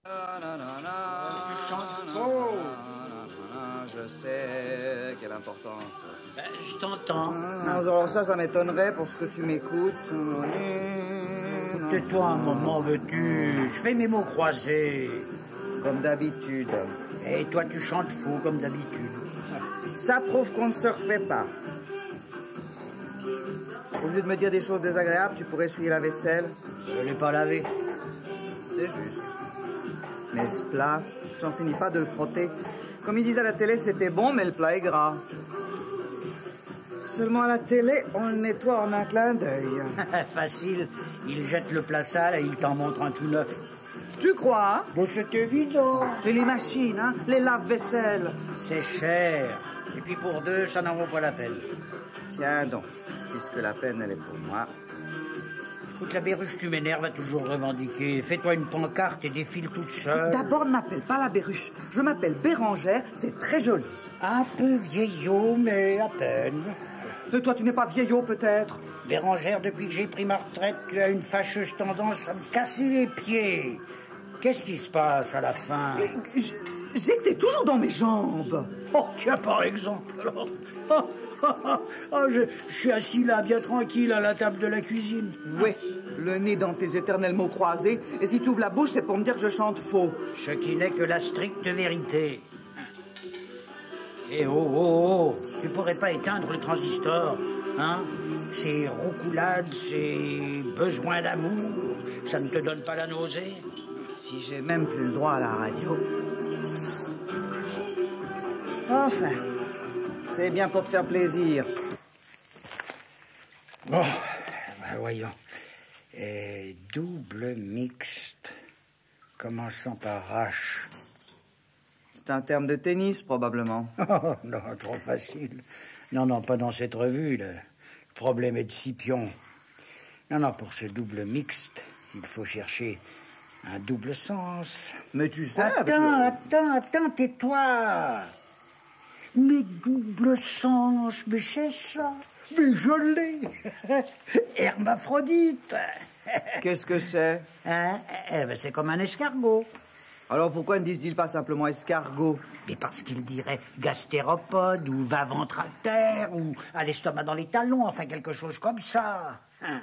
Tu chantes faux. Je sais, quelle importance. Ben, je t'entends. Alors ça m'étonnerait pour ce que tu m'écoutes. Tais-toi un moment, veux-tu? Je fais mes mots croisés. Comme d'habitude. Et toi, tu chantes faux, comme d'habitude. Ça prouve qu'on ne se refait pas. Au lieu de me dire des choses désagréables, tu pourrais essuyer la vaisselle. Je ne l'ai pas lavé. C'est juste. Mais ce plat, j'en finis pas de le frotter. Comme ils disent à la télé, c'était bon, mais le plat est gras. Seulement à la télé, on le nettoie en un clin d'œil. Facile. Il jette le plat sale et il t'en montre un tout neuf. Tu crois, hein? Bon, c'est évident. Et les machines, hein? Les lave-vaisselle. C'est cher. Et puis pour deux, ça n'en vaut pas la peine. Tiens donc, puisque la peine, elle est pour moi. Écoute, la Béruche, tu m'énerves à toujours revendiquer. Fais-toi une pancarte et défile toute seule. D'abord, ne m'appelle pas la Béruche. Je m'appelle Bérangère, c'est très joli. Un peu vieillot, mais à peine. Et toi, tu n'es pas vieillot, peut-être? Bérangère, depuis que j'ai pris ma retraite, tu as une fâcheuse tendance à me casser les pieds. Qu'est-ce qui se passe à la fin? J'ai que t'es toujours dans mes jambes. Oh, tiens, par exemple, alors. Je suis assis là, bien tranquille, à la table de la cuisine. Oui, le nez dans tes éternels mots croisés. Et si tu ouvres la bouche, c'est pour me dire que je chante faux. Ce qui n'est que la stricte vérité. Eh oh, tu pourrais pas éteindre le transistor, hein? Ces roucoulades, ces besoins d'amour, ça ne te donne pas la nausée? Si j'ai même plus le droit à la radio. Enfin, c'est bien pour te faire plaisir. Bon, ben voyons. Double mixte, commençant par H. C'est un terme de tennis, probablement. Oh, non, trop facile. Non, pas dans cette revue. Le problème est de Scipion. Non, pour ce double mixte, il faut chercher un double sens. Mais tu sais... Attends, tais-toi. Mais double sens, mais c'est ça. Mais je l'ai. Hermaphrodite. Qu'est-ce que c'est? Hein? Ben, c'est comme un escargot. Alors pourquoi ne disent-ils pas simplement escargot? Mais parce qu'ils diraient gastéropode, ou va ventractaire, ou à l'estomac dans les talons, enfin quelque chose comme ça. Hein?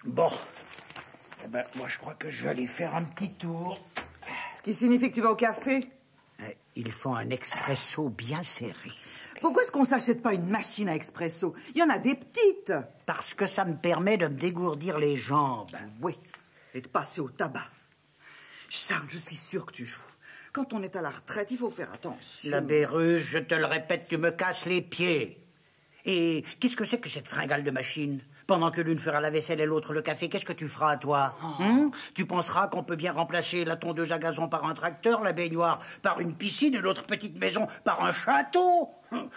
Bon. Eh ben, moi je crois que je vais aller faire un petit tour. Ce qui signifie que tu vas au café? Ils font un expresso bien serré. Pourquoi est-ce qu'on s'achète pas une machine à expresso? Il y en a des petites. Parce que ça me permet de me dégourdir les jambes. Oui, et de passer au tabac. Charles, je suis sûr que tu joues. Quand on est à la retraite, il faut faire attention. La Béruche, je te le répète, tu me casses les pieds. Et qu'est-ce que c'est que cette fringale de machine? Pendant que l'une fera la vaisselle et l'autre le café, qu'est-ce que tu feras, toi? Tu penseras qu'on peut bien remplacer la tondeuse à gazon par un tracteur, la baignoire par une piscine et l'autre petite maison par un château?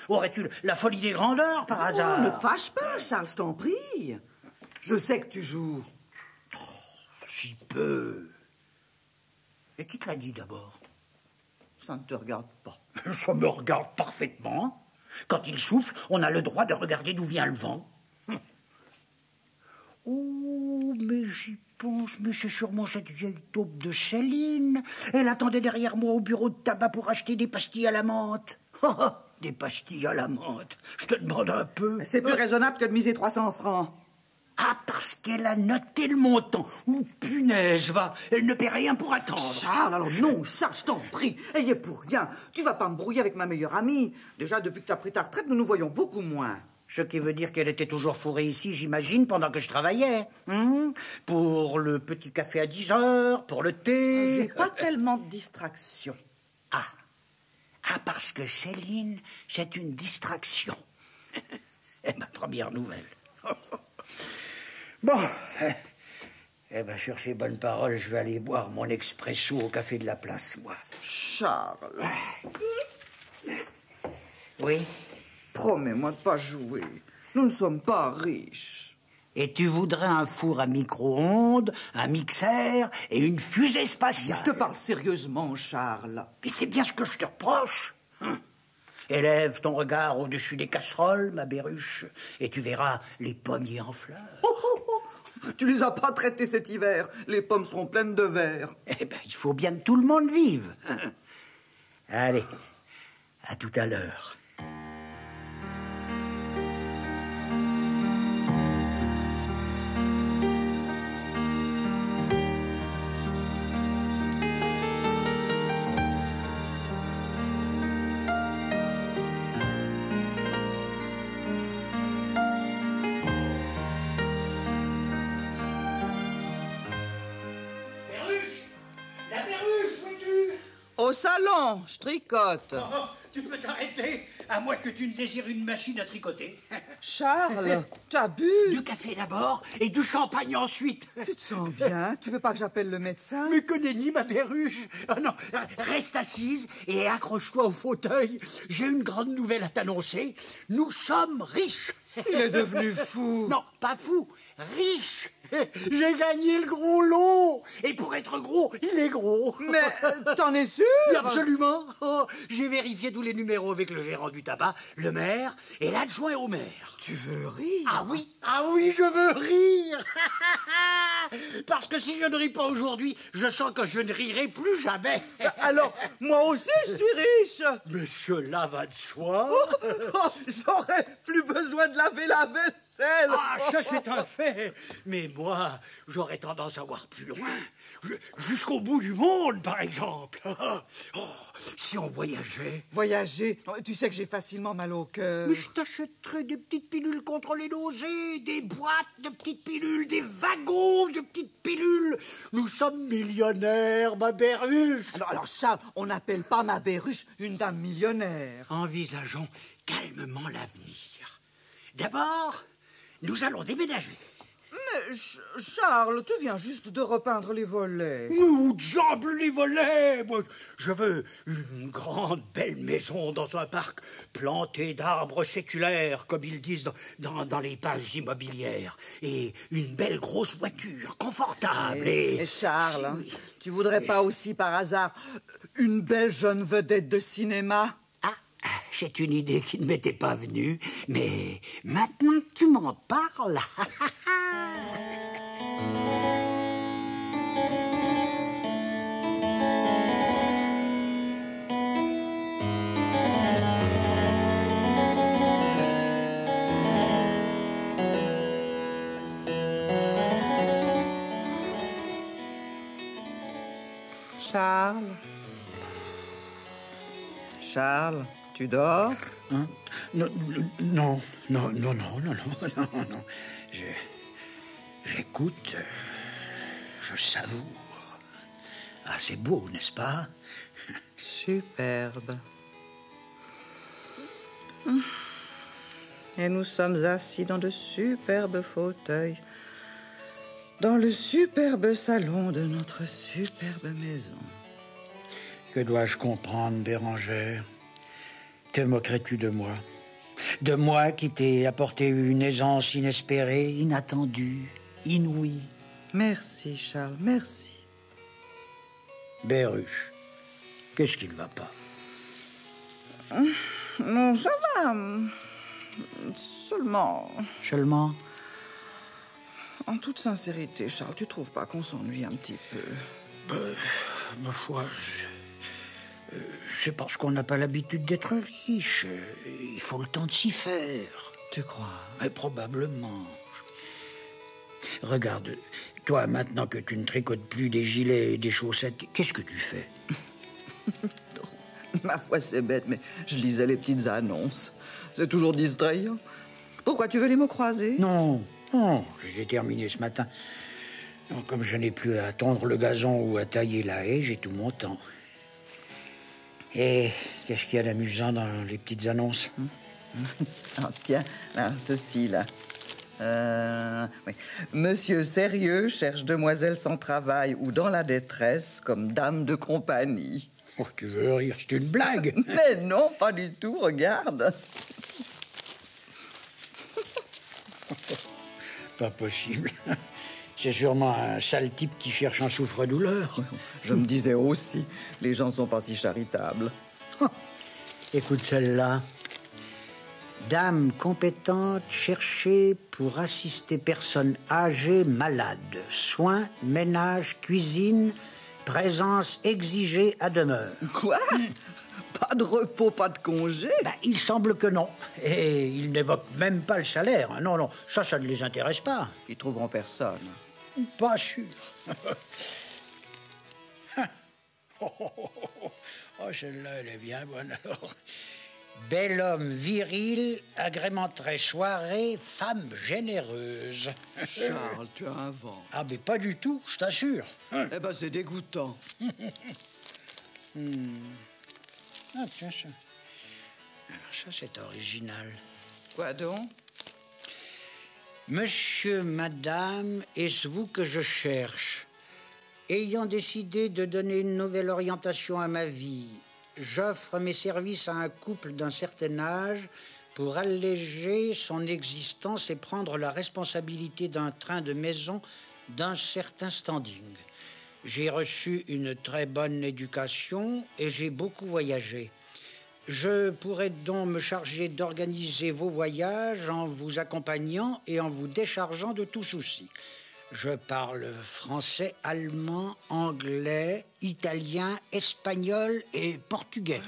Aurais-tu la folie des grandeurs, par hasard? Ne fâche pas, Charles, je t'en prie. Je sais que tu joues. Si peu. Et qui te l'a dit d'abord? Ça ne te regarde pas. Ça me regarde parfaitement. Quand il souffle, on a le droit de regarder d'où vient le vent. Oh, mais j'y pense, mais c'est sûrement cette vieille taupe de Céline. Elle attendait derrière moi au bureau de tabac pour acheter des pastilles à la menthe. Des pastilles à la menthe. Je te demande un peu. C'est plus raisonnable que de miser 300 francs. Ah, parce qu'elle a noté le montant. Oh, punaise, va. Elle ne paie rien pour attendre. Charles, alors non, Charles, je t'en prie. Elle y est pour rien. Tu vas pas me brouiller avec ma meilleure amie. Déjà, depuis que t'as pris ta retraite, nous nous voyons beaucoup moins. Ce qui veut dire qu'elle était toujours fourrée ici, j'imagine, pendant que je travaillais. Pour le petit café à 10 heures, pour le thé... J'ai pas tellement de distraction. Ah, parce que Céline, c'est une distraction. C'est ma première nouvelle. Bon, sur ces bonnes paroles, je vais aller boire mon expresso au café de la place, moi. Charles. Oui? Promets-moi de pas jouer. Nous ne sommes pas riches. Et tu voudrais un four à micro-ondes, un mixeur et une fusée spatiale. Je te parle sérieusement, Charles. Mais c'est bien ce que je te reproche. Élève ton regard au-dessus des casseroles, ma Béruche, et tu verras les pommiers en fleurs. Tu les as pas traités cet hiver. Les pommes seront pleines de verre. Eh ben, il faut bien que tout le monde vive. Allez, à tout à l'heure. Au salon, je tricote. Oh, tu peux t'arrêter, à moins que tu ne désires une machine à tricoter. Charles, tu as bu? Du café d'abord et du champagne ensuite. Tu te sens bien? Tu veux pas que j'appelle le médecin? Mais que nenni, ma perruche. Oh non, reste assise et accroche-toi au fauteuil. J'ai une grande nouvelle à t'annoncer. Nous sommes riches. Il est devenu fou. Non, pas fou, riche. J'ai gagné le gros lot. Et pour être gros, il est gros. Mais t'en es sûr? Absolument. Oh, j'ai vérifié tous les numéros avec le gérant du tabac, le maire et l'adjoint au maire. Tu veux rire? Ah oui, je veux rire. Parce que si je ne ris pas aujourd'hui, je sens que je ne rirai plus jamais. Alors, moi aussi, je suis riche. Mais cela va de soi. J'aurais plus besoin de laver la vaisselle. Ah, ça c'est un fait. Mais moi, j'aurais tendance à voir plus loin. Jusqu'au bout du monde, par exemple. Oh, si on voyageait. Voyager? Tu sais que j'ai facilement mal au cœur. Mais je t'achèterais des petites pilules contre les nausées, des boîtes de petites pilules, des wagons de petites pilules. Nous sommes millionnaires, ma berruche. Alors Charles, on n'appelle pas ma berruche une dame millionnaire. Envisageons calmement l'avenir. D'abord, nous allons déménager. Mais Charles, tu viens juste de repeindre les volets. Où diable les volets? Moi, je veux une grande belle maison dans un parc planté d'arbres séculaires, comme ils disent dans les pages immobilières. Et une belle grosse voiture, confortable Et Charles, oui. Tu voudrais pas aussi par hasard une belle jeune vedette de cinéma? C'est une idée qui ne m'était pas venue, mais maintenant que tu m'en parles... Charles, tu dors? Hein? Non. J'écoute, je savoure. Ah, c'est beau, n'est-ce pas? Superbe. Et nous sommes assis dans de superbes fauteuils, dans le superbe salon de notre superbe maison. Que dois-je comprendre, Bérangère? Te moquerais-tu de moi? De moi qui t'ai apporté une aisance inespérée, inattendue, inouïe? Merci, Charles, merci. Berruche, qu'est-ce qui ne va pas? Non, ça va. Seulement... En toute sincérité, Charles, tu trouves pas qu'on s'ennuie un petit peu? Ma foi, c'est parce qu'on n'a pas l'habitude d'être riche. Il faut le temps de s'y faire. Tu crois? Mais probablement. Regarde, toi, maintenant que tu ne tricotes plus des gilets et des chaussettes, qu'est-ce que tu fais? Ma foi, c'est bête, mais je lisais les petites annonces. C'est toujours distrayant. Pourquoi, tu veux les mots croisés? Non, j'ai terminé ce matin. Donc, comme je n'ai plus à tondre le gazon ou à tailler la haie, j'ai tout mon temps. Et qu'est-ce qu'il y a d'amusant dans les petites annonces? Ah, tiens, là, ceci, là. Oui. Monsieur Sérieux cherche demoiselle sans travail ou dans la détresse comme dame de compagnie. Oh, tu veux rire, c'est une blague? Mais non, pas du tout, regarde. Pas possible. C'est sûrement un sale type qui cherche un souffre-douleur. Je me disais aussi, les gens sont pas si charitables. Oh, écoute celle-là. Dame compétente cherchée pour assister personnes âgées malades. Soins, ménage, cuisine, présence exigée à demeure. Quoi? Pas de repos, pas de congé? Ben, il semble que non. Et ils n'évoquent même pas le salaire. Non, non, ça ne les intéresse pas. Ils trouveront personne. Pas sûr. Oh, celle-là, elle est bien bonne alors. Bel homme viril agrémenterait soirée, femme généreuse. Charles, tu as un vent. Ah, mais pas du tout, je t'assure. Eh ben, c'est dégoûtant. Ah, tiens, ça. Alors, ça, c'est original. Quoi donc? Monsieur, madame, est-ce vous que je cherche? Ayant décidé de donner une nouvelle orientation à ma vie, j'offre mes services à un couple d'un certain âge pour alléger son existence et prendre la responsabilité d'un train de maison d'un certain standing. J'ai reçu une très bonne éducation et j'ai beaucoup voyagé. Je pourrais donc me charger d'organiser vos voyages en vous accompagnant et en vous déchargeant de tout souci. Je parle français, allemand, anglais, italien, espagnol et portugais.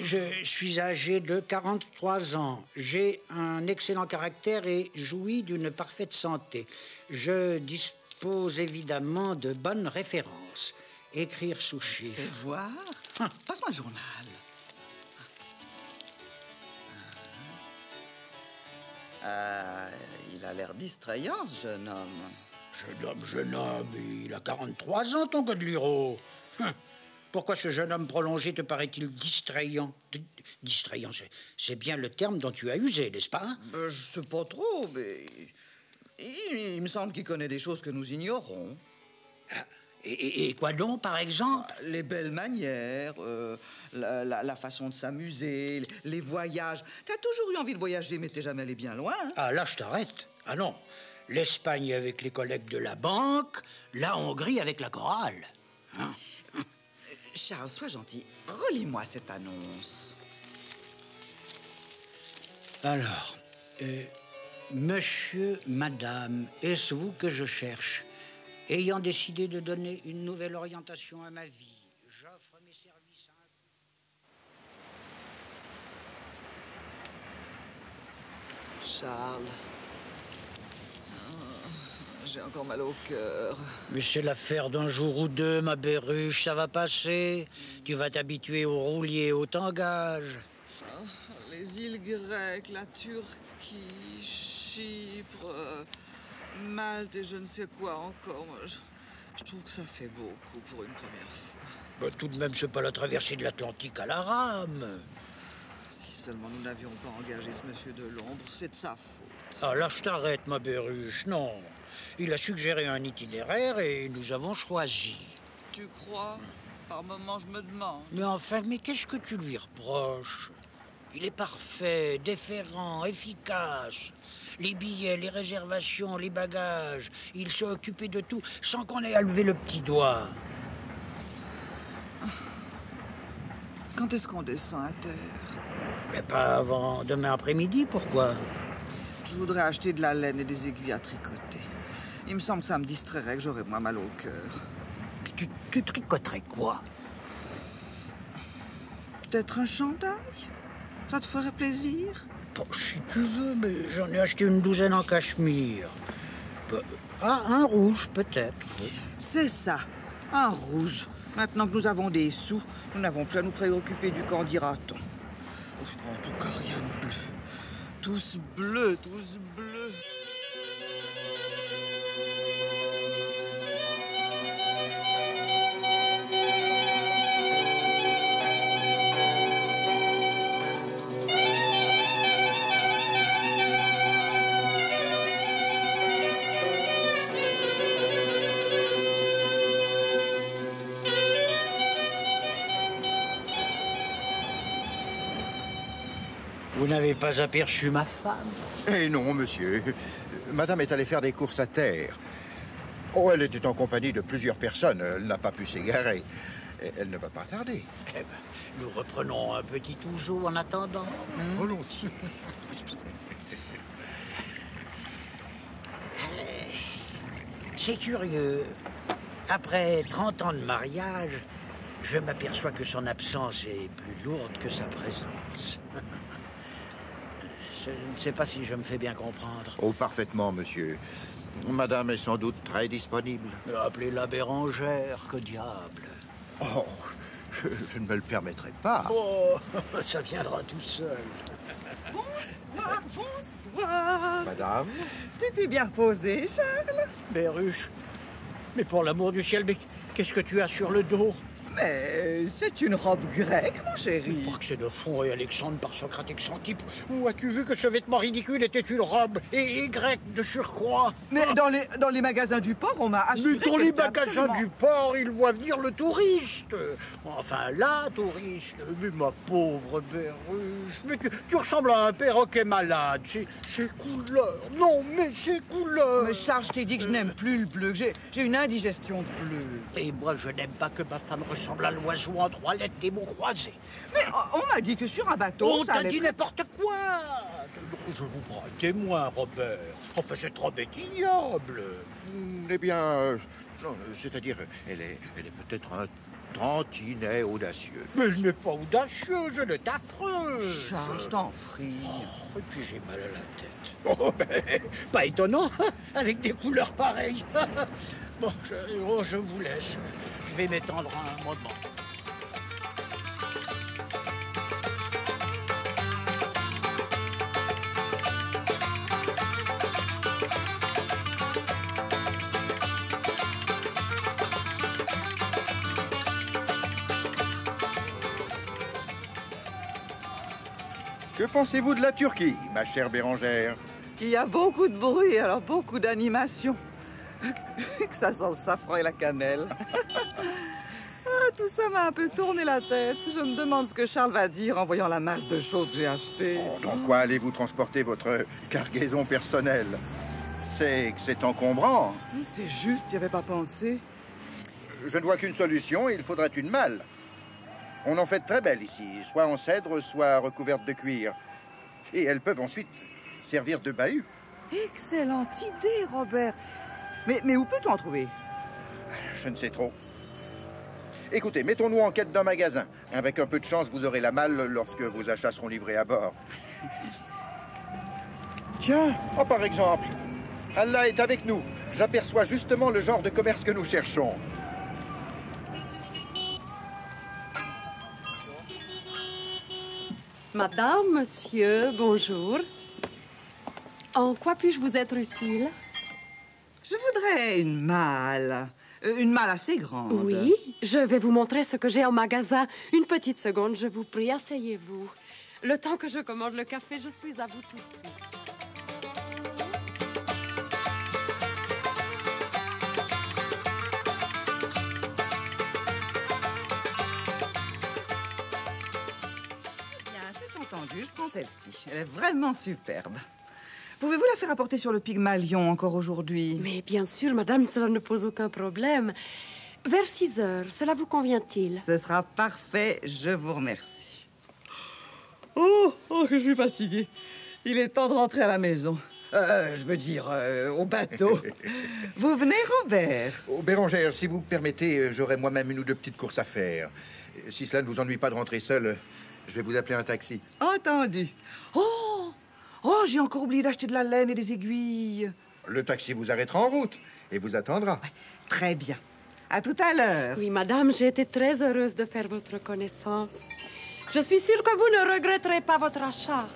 Je suis âgé de 43 ans. J'ai un excellent caractère et jouis d'une parfaite santé. Je dispose évidemment de bonnes références. Écrire sous chiffre. Fais voir. Passe-moi le journal. Il a l'air distrayant, ce jeune homme. Jeune homme, il a 43 ans, ton Godliro. Pourquoi ce jeune homme prolongé te paraît-il distrayant? Distrayant, c'est bien le terme dont tu as usé, n'est-ce pas? Je sais pas trop, mais il me semble qu'il connaît des choses que nous ignorons. Et quoi donc, par exemple? Les belles manières, la façon de s'amuser, les voyages. T'as toujours eu envie de voyager, mais t'es jamais allé bien loin. Hein? Ah, là, je t'arrête. Ah non, l'Espagne avec les collègues de la banque, la Hongrie avec la chorale. Hein? Charles, sois gentil, relis-moi cette annonce. Alors, monsieur, madame, est-ce vous que je cherche? Ayant décidé de donner une nouvelle orientation à ma vie, j'offre mes services à un... Charles, j'ai encore mal au cœur. Mais c'est l'affaire d'un jour ou deux, ma Béruche, ça va passer. Tu vas t'habituer au roulier, au tangage. Les îles grecques, la Turquie, Chypre, Malte et je ne sais quoi encore. Moi, je trouve que ça fait beaucoup pour une première fois. Bah, tout de même, c'est pas la traversée de l'Atlantique à la rame. Si seulement nous n'avions pas engagé ce monsieur de l'ombre, c'est de sa faute. Ah là, je t'arrête, ma Béruche, non. Il a suggéré un itinéraire et nous avons choisi. Tu crois? Par moments, je me demande. Mais enfin, mais qu'est-ce que tu lui reproches? Il est parfait, déférent, efficace. Les billets, les réservations, les bagages. Il s'est occupé de tout sans qu'on ait à lever le petit doigt. Quand est-ce qu'on descend à terre? Mais pas avant demain après-midi, pourquoi? Je voudrais acheter de la laine et des aiguilles à tricoter. Il me semble que ça me distrairait, que j'aurais moins mal au cœur. Tu tricoterais quoi? Peut-être un chandail? Ça te ferait plaisir? Bon, si tu veux, mais j'en ai acheté une douzaine en cachemire. Ah, un rouge, peut-être. Oui. C'est ça, un rouge. Maintenant que nous avons des sous, nous n'avons plus à nous préoccuper du qu'en dira-t-on. En tout cas, rien de bleu. Tous bleus, tous bleus. Vous n'avez pas aperçu ma femme? Eh non, monsieur. Madame est allée faire des courses à terre. Oh, elle était en compagnie de plusieurs personnes. Elle n'a pas pu s'égarer. Elle ne va pas tarder. Eh ben, nous reprenons un petit ouzo en attendant. Volontiers. C'est curieux. Après 30 ans de mariage, je m'aperçois que son absence est plus lourde que sa présence. Je ne sais pas si je me fais bien comprendre. Oh, parfaitement, monsieur. Madame est sans doute très disponible. Appelez-la Bérangère, que diable. Oh, je ne me le permettrai pas. Oh, ça viendra tout seul. Bonsoir, bonsoir. Madame? Tu t'es bien reposé, Charles? Béruche, mais pour l'amour du ciel, mais qu'est-ce que tu as sur le dos? Mais c'est une robe grecque, mon chéri. Pour que c'est de fond et Alexandre par Socrate Xantippe. Où as-tu vu que ce vêtement ridicule était une robe et grecque de surcroît? Mais dans les magasins du port, on m'a assuré. Mais dans les qu'elle était magasins absolument- du port, il voit venir le touriste. Enfin, la touriste. Mais ma pauvre Béruche, mais tu ressembles à un perroquet malade. Ces couleurs. Non, mais ces couleurs. Mais Charles, je t'ai dit que je n'aime plus le bleu. J'ai une indigestion de bleu. Et moi, je n'aime pas que ma femme ressemble à l'oiseau en 3 lettres des mots croisés. Mais on m'a dit que sur un bateau, On ça t'a allait dit très- n'importe quoi. Je vous prends un témoin, Robert. Enfin, cette robe est ignoble. Eh bien, non, c'est-à-dire, elle est peut-être un tantinet audacieux. Mais je n'ai pas audacieux, je l'ai affreux. Charles, je t'en prie. Et puis j'ai mal à la tête. Oh, ben, pas étonnant, avec des couleurs pareilles. Bon, je vous laisse. Je vais m'étendre un moment. Que pensez-vous de la Turquie, ma chère Bérangère? Il y a beaucoup de bruit, alors beaucoup d'animation. Que ça sent le safran et la cannelle. Ah, tout ça m'a un peu tourné la tête. Je me demande ce que Charles va dire en voyant la masse de choses que j'ai achetées. Dans quoi allez-vous transporter votre cargaison personnelle? C'est que c'est encombrant. C'est juste, j'y avais pas pensé. Je ne vois qu'une solution, il faudrait une malle. On en fait de très belles ici, soit en cèdre, soit recouvertes de cuir. Et elles peuvent ensuite servir de bahut. Excellente idée, Robert. Mais où peut-on en trouver? Je ne sais trop. Écoutez, mettons-nous en quête d'un magasin. Avec un peu de chance, vous aurez la malle lorsque vos achats seront livrés à bord. Tiens, oh, par exemple, Allah est avec nous. J'aperçois justement le genre de commerce que nous cherchons. Madame, monsieur, bonjour. En quoi puis-je vous être utile? Je voudrais une malle. Une malle assez grande. Oui, je vais vous montrer ce que j'ai en magasin. Une petite seconde, je vous prie, asseyez-vous. Le temps que je commande le café, je suis à vous tout de suite. Bien, c'est entendu, je prends celle-ci. Elle est vraiment superbe. Pouvez-vous la faire apporter sur le Pygmalion encore aujourd'hui? Mais bien sûr, madame, cela ne pose aucun problème. Vers 6 heures, cela vous convient-il? Ce sera parfait, je vous remercie. Oh, que je suis fatiguée. Il est temps de rentrer à la maison. Je veux dire, au bateau. Vous venez, Robert? Oh, Bérangère, si vous permettez, j'aurai moi-même une ou deux petites courses à faire. Si cela ne vous ennuie pas de rentrer seul, je vais vous appeler un taxi. Entendu. Oh, j'ai encore oublié d'acheter de la laine et des aiguilles. Le taxi vous arrêtera en route et vous attendra. Très bien. À tout à l'heure. Oui, madame, j'ai été très heureuse de faire votre connaissance. Je suis sûre que vous ne regretterez pas votre achat.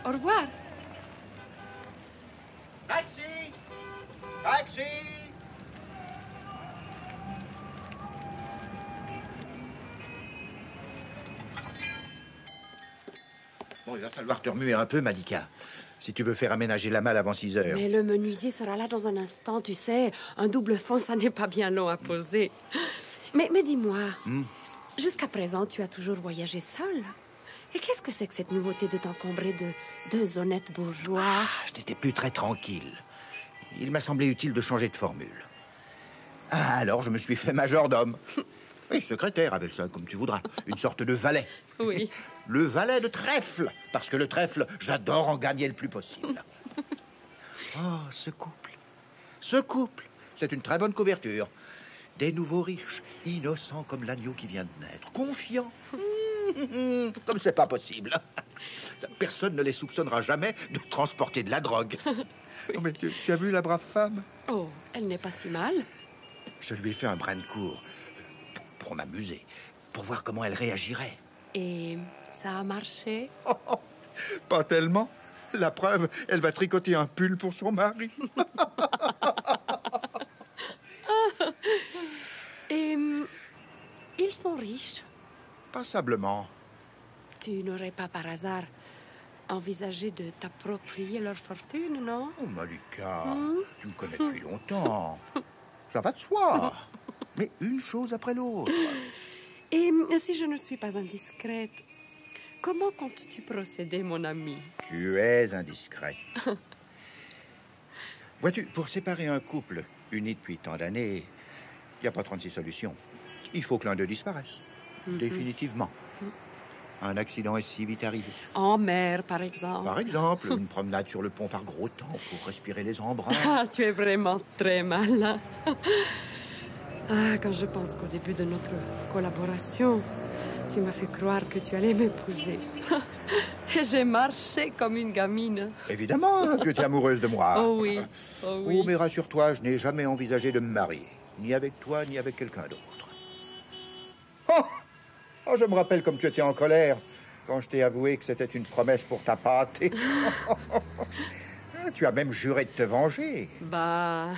Au revoir. Taxi! Taxi! Bon, il va falloir te remuer un peu, Malika. Si tu veux faire aménager la malle avant 6 heures. Mais le menuisier sera là dans un instant, tu sais. Un double fond, ça n'est pas bien long à poser. Mais dis-moi, jusqu'à présent, tu as toujours voyagé seul. Et qu'est-ce que c'est que cette nouveauté de t'encombrer de deux honnêtes bourgeois? Je n'étais plus très tranquille. Il m'a semblé utile de changer de formule. Alors, je me suis fait majordome. Oui, secrétaire, Avelson, comme tu voudras. Une sorte de valet. Oui. Le valet de trèfle. Parce que le trèfle, j'adore en gagner le plus possible. Oh, ce couple. Ce couple. C'est une très bonne couverture. Des nouveaux riches, innocents comme l'agneau qui vient de naître. Confiants. Comme c'est pas possible. Personne ne les soupçonnera jamais de transporter de la drogue. Oui. Oh, mais tu as vu la brave femme? Oh, elle n'est pas si mal. Je lui ai fait un brin de cours pour m'amuser, pour voir comment elle réagirait. Et ça a marché? Pas tellement. La preuve, elle va tricoter un pull pour son mari. Et ils sont riches. Passablement. Tu n'aurais pas par hasard envisagé de t'approprier leur fortune, non? Oh, Malika, tu me connais depuis longtemps. Ça va de soi. Mais une chose après l'autre. Et si je ne suis pas indiscrète, comment comptes-tu procéder, mon ami? Tu es indiscrète. Vois-tu, pour séparer un couple uni depuis tant d'années, il n'y a pas 36 solutions. Il faut que l'un d'eux disparaisse. Définitivement. Un accident est si vite arrivé. En mer, par exemple. Par exemple, une promenade sur le pont par gros temps pour respirer les embruns. Ah, tu es vraiment très malin. Ah, quand je pense qu'au début de notre collaboration, tu m'as fait croire que tu allais m'épouser. Et j'ai marché comme une gamine. Évidemment que tu es amoureuse de moi. Oh oui, oh oui. Oh, mais rassure-toi, je n'ai jamais envisagé de me marier. Ni avec toi, ni avec quelqu'un d'autre. Oh, je me rappelle comme tu étais en colère quand je t'ai avoué que c'était une promesse pour ta pâtée. Tu as même juré de te venger. Bah,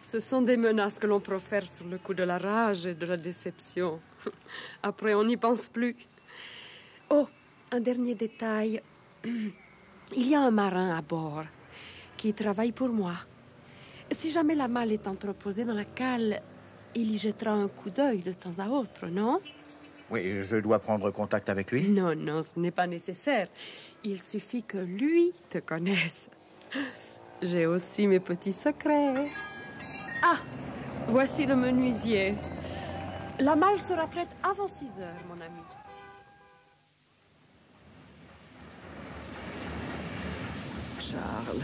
ce sont des menaces que l'on profère sur le coup de la rage et de la déception. Après, on n'y pense plus. Oh, un dernier détail. Il y a un marin à bord qui travaille pour moi. Si jamais la malle est entreposée dans la cale, il y jettera un coup d'œil de temps à autre, non? Oui, je dois prendre contact avec lui. Non, non, ce n'est pas nécessaire. Il suffit que lui te connaisse. J'ai aussi mes petits secrets. Ah, voici le menuisier. La malle sera prête avant 6 heures, mon ami. Charles,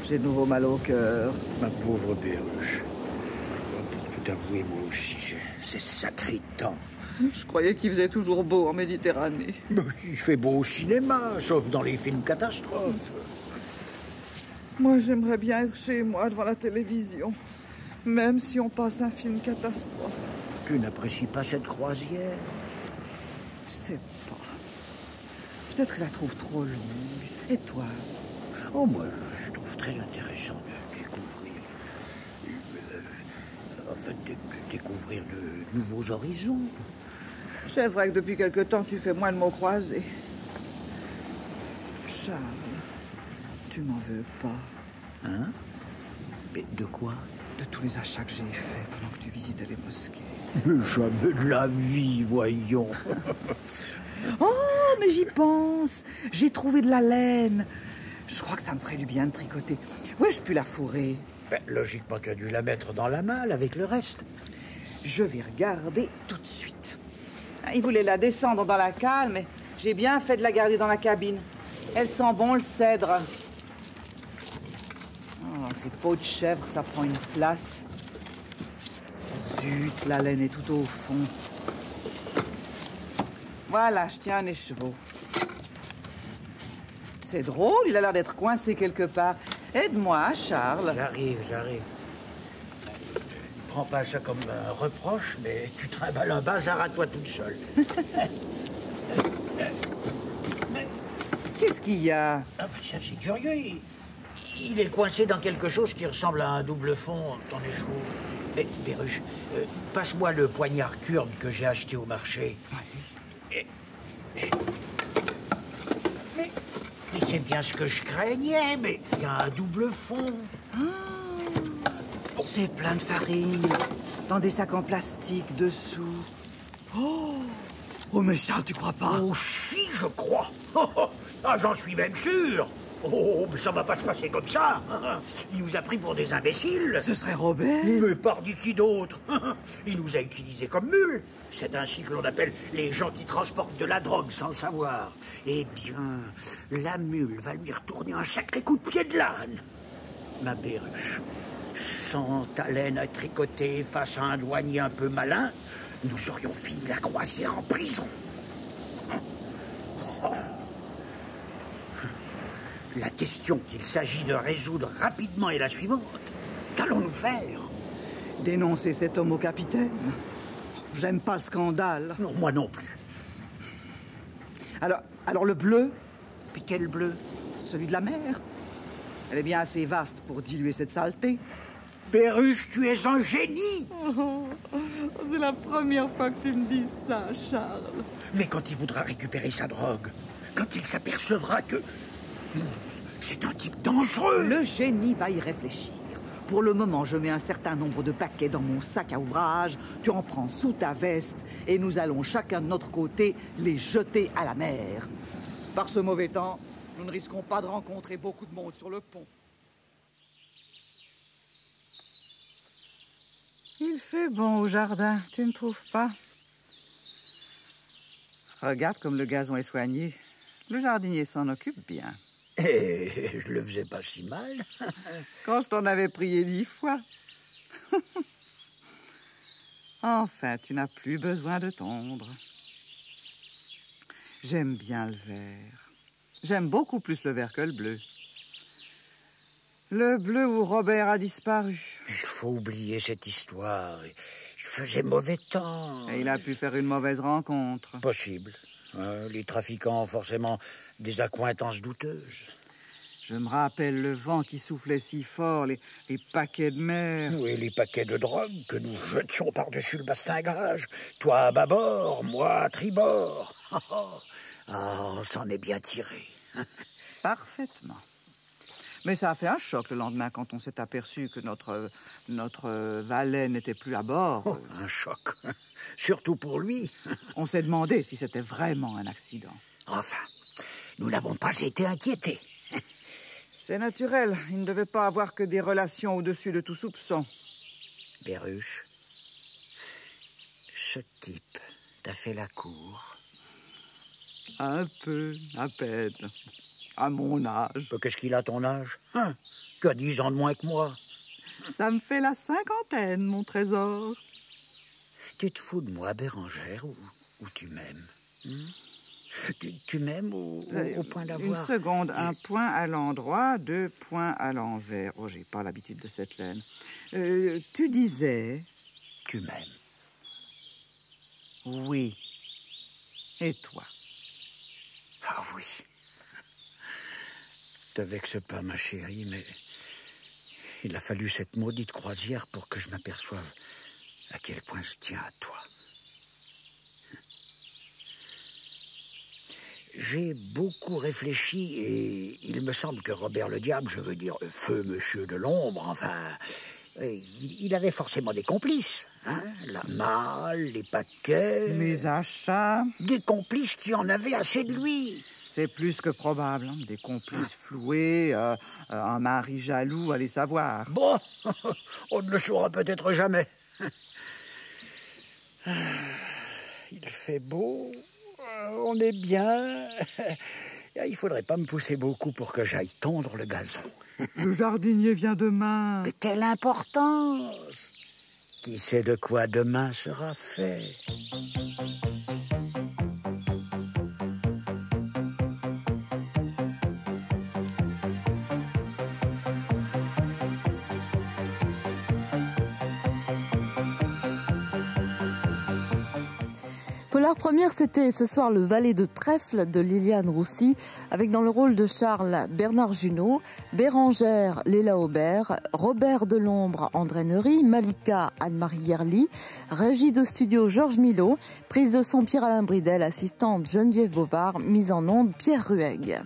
j'ai de nouveau mal au cœur. Ma pauvre Béruche. Pour tout avouer, moi aussi, c'est sacré temps. Je croyais qu'il faisait toujours beau en Méditerranée. Mais il fait beau au cinéma, sauf dans les films catastrophes. Moi, j'aimerais bien être chez moi devant la télévision, même si on passe un film catastrophe. Tu n'apprécies pas cette croisière? Je sais pas. Peut-être que je la trouve trop longue. Et toi? Oh, moi, je trouve très intéressant de découvrir... découvrir de nouveaux horizons. C'est vrai que depuis quelque temps, tu fais moins de mots croisés. Charles, tu m'en veux pas? Hein? Mais de quoi? De tous les achats que j'ai faits pendant que tu visitais les mosquées. Mais jamais de la vie, voyons. Oh, mais j'y pense. J'ai trouvé de la laine. Je crois que ça me ferait du bien de tricoter. Ouais, je peux la fourrer. Ben, logiquement, tu as dû la mettre dans la malle avec le reste. Je vais regarder tout de suite. Il voulait la descendre dans la cale, mais j'ai bien fait de la garder dans la cabine. Elle sent bon le cèdre. Oh, ces peaux de chèvre, ça prend une place. Zut, la laine est tout au fond. Voilà, je tiens un écheveau. C'est drôle, il a l'air d'être coincé quelque part. Aide-moi, Charles. J'arrive. Prends pas ça comme un reproche, mais tu trimbales un bazar à toi toute seule. Qu'est-ce qu'il y a? Ah ben ça, c'est curieux. Il est coincé dans quelque chose qui ressemble à un double fond, ton écheveau. Eh, Béruche, passe-moi le poignard kurde que j'ai acheté au marché. Mais c'est bien ce que je craignais, mais il y a un double fond. C'est plein de farine, dans des sacs en plastique dessous. Oh, mais Charles, tu crois pas? Oh, si, je crois. Ah, j'en suis même sûr. Oh, mais ça va pas se passer comme ça. Il nous a pris pour des imbéciles. Ce serait Robert? Mais pardi qui d'autre? Il nous a utilisés comme mules. C'est ainsi que l'on appelle les gens qui transportent de la drogue sans le savoir. Eh bien, la mule va lui retourner un sacré coup de pied de l'âne. Ma Perruche, sans ta laine à tricoter face à un douanier un peu malin, nous aurions fini la croisière en prison. La question qu'il s'agit de résoudre rapidement est la suivante. Qu'allons-nous faire? Dénoncer cet homme au capitaine. J'aime pas le scandale. Non, moi non plus. Alors le bleu? Puis quel bleu? Celui de la mer. Elle est bien assez vaste pour diluer cette saleté. Perruche, tu es un génie! C'est la première fois que tu me dis ça, Charles. Mais quand il voudra récupérer sa drogue, quand il s'apercevra que... c'est un type dangereux! Le génie va y réfléchir. Pour le moment, je mets un certain nombre de paquets dans mon sac à ouvrage. Tu en prends sous ta veste et nous allons chacun de notre côté les jeter à la mer. Par ce mauvais temps, nous ne risquons pas de rencontrer beaucoup de monde sur le pont. Il fait bon au jardin, tu ne trouves pas? Regarde comme le gazon est soigné. Le jardinier s'en occupe bien. Et je le faisais pas si mal. Quand je t'en avais prié 10 fois. Enfin, tu n'as plus besoin de tondre. J'aime bien le vert. J'aime beaucoup plus le vert que le bleu. Le bleu où Robert a disparu. Il faut oublier cette histoire. Il faisait mauvais temps. Et il a pu faire une mauvaise rencontre. Possible. Les trafiquants ont forcément des accointances douteuses. Je me rappelle le vent qui soufflait si fort, les paquets de mer. Oui, les paquets de drogue que nous jetions par-dessus le bastingage. Toi à bâbord, moi à tribord. On s'en est bien tiré. Parfaitement. Mais ça a fait un choc le lendemain quand on s'est aperçu que notre valet n'était plus à bord. Oh, un choc. Surtout pour lui. On s'est demandé si c'était vraiment un accident. Enfin, nous n'avons pas été inquiétés. C'est naturel. Il ne devait pas avoir que des relations au-dessus de tout soupçon. Perruche, ce type t'a fait la cour? Un peu, à peine. À mon âge. Qu'est-ce qu'il a ton âge? Tu as 10 ans de moins que moi. Ça me fait la 50aine, mon trésor. Tu te fous de moi, Bérangère, ou tu m'aimes? Tu m'aimes au point d'avoir... Une seconde, un point à l'endroit, 2 points à l'envers. Oh, j'ai pas l'habitude de cette laine. Tu disais... Tu m'aimes? Oui. Et toi? Ah oui. Te vexe pas, ma chérie, mais... il a fallu cette maudite croisière pour que je m'aperçoive à quel point je tiens à toi. J'ai beaucoup réfléchi et il me semble que Robert le Diable, je veux dire Feu Monsieur de l'Ombre, enfin, il avait forcément des complices. Hein, la malle, les paquets... Mes achats... Des complices qui en avaient assez de lui. C'est plus que probable. Hein. Des complices floués, un mari jaloux, allez savoir. Bon, on ne le saura peut-être jamais. Il fait beau, on est bien. Il faudrait pas me pousser beaucoup pour que j'aille tondre le gazon. Le jardinier vient demain. Mais quelle importance! Qui sait de quoi demain sera fait? Polar première, c'était ce soir Le Valet de Trèfle de Liliane Roussy, avec dans le rôle de Charles Bernard Junot, Bérangère Léla Aubert, Robert de l'Ombre André Neury, Malika Anne-Marie Yerli, régie de studio Georges Milot, prise de son Pierre-Alain Bridel, assistante Geneviève Bovard, mise en onde Pierre Rueg.